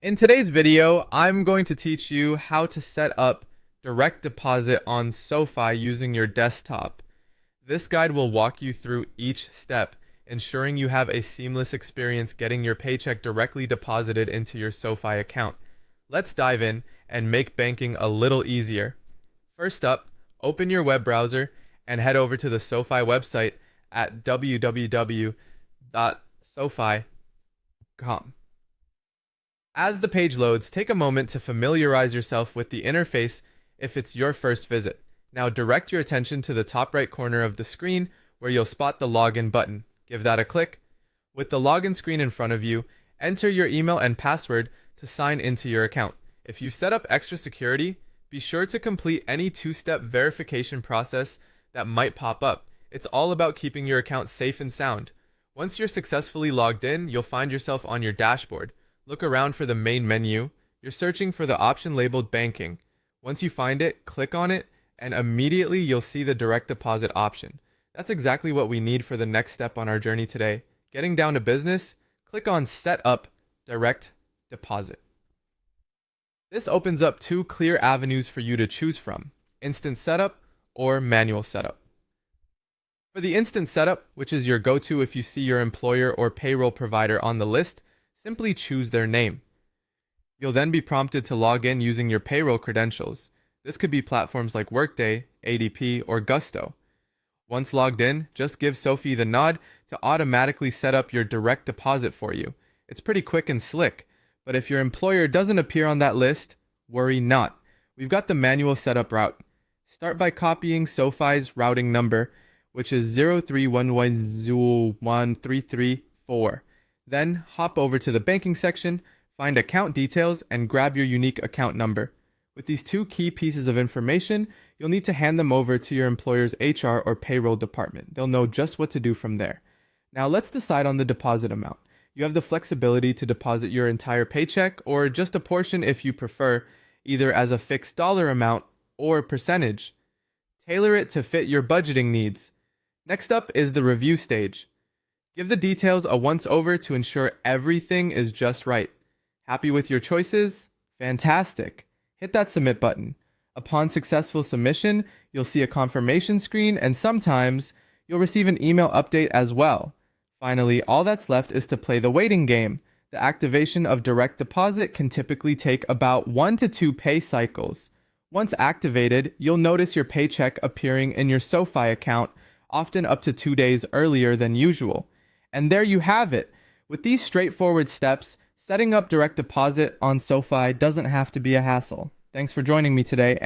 In today's video, I'm going to teach you how to set up direct deposit on SoFi using your desktop. This guide will walk you through each step, ensuring you have a seamless experience getting your paycheck directly deposited into your SoFi account. Let's dive in and make banking a little easier. First up, open your web browser and head over to the SoFi website at www.sofi.com. As the page loads, take a moment to familiarize yourself with the interface if it's your first visit. Now direct your attention to the top right corner of the screen where you'll spot the login button. Give that a click. With the login screen in front of you, enter your email and password to sign into your account. If you set up extra security, be sure to complete any two-step verification process that might pop up. It's all about keeping your account safe and sound. Once you're successfully logged in, you'll find yourself on your dashboard. Look around for the main menu. You're searching for the option labeled banking. Once you find it, click on it, and immediately you'll see the direct deposit option. That's exactly what we need for the next step on our journey today. Getting down to business, click on Set Up Direct Deposit. This opens up two clear avenues for you to choose from: instant setup or manual setup. For the instant setup, which is your go-to if you see your employer or payroll provider on the list, simply choose their name. You'll then be prompted to log in using your payroll credentials. This could be platforms like Workday, ADP, or Gusto. Once logged in, just give SoFi the nod to automatically set up your direct deposit for you. It's pretty quick and slick, but if your employer doesn't appear on that list, worry not. We've got the manual setup route. Start by copying SoFi's routing number, which is 031101334. Then hop over to the banking section, find account details, and grab your unique account number. With these two key pieces of information, you'll need to hand them over to your employer's HR or payroll department. They'll know just what to do from there. Now let's decide on the deposit amount. You have the flexibility to deposit your entire paycheck or just a portion if you prefer, either as a fixed dollar amount or percentage. Tailor it to fit your budgeting needs. Next up is the review stage. Give the details a once-over to ensure everything is just right. Happy with your choices? Fantastic. Hit that submit button. Upon successful submission, you'll see a confirmation screen, and sometimes you'll receive an email update as well. Finally, all that's left is to play the waiting game. The activation of direct deposit can typically take about 1 to 2 pay cycles. Once activated, you'll notice your paycheck appearing in your SoFi account, often up to 2 days earlier than usual. And there you have it. With these straightforward steps, setting up direct deposit on SoFi doesn't have to be a hassle. Thanks for joining me today.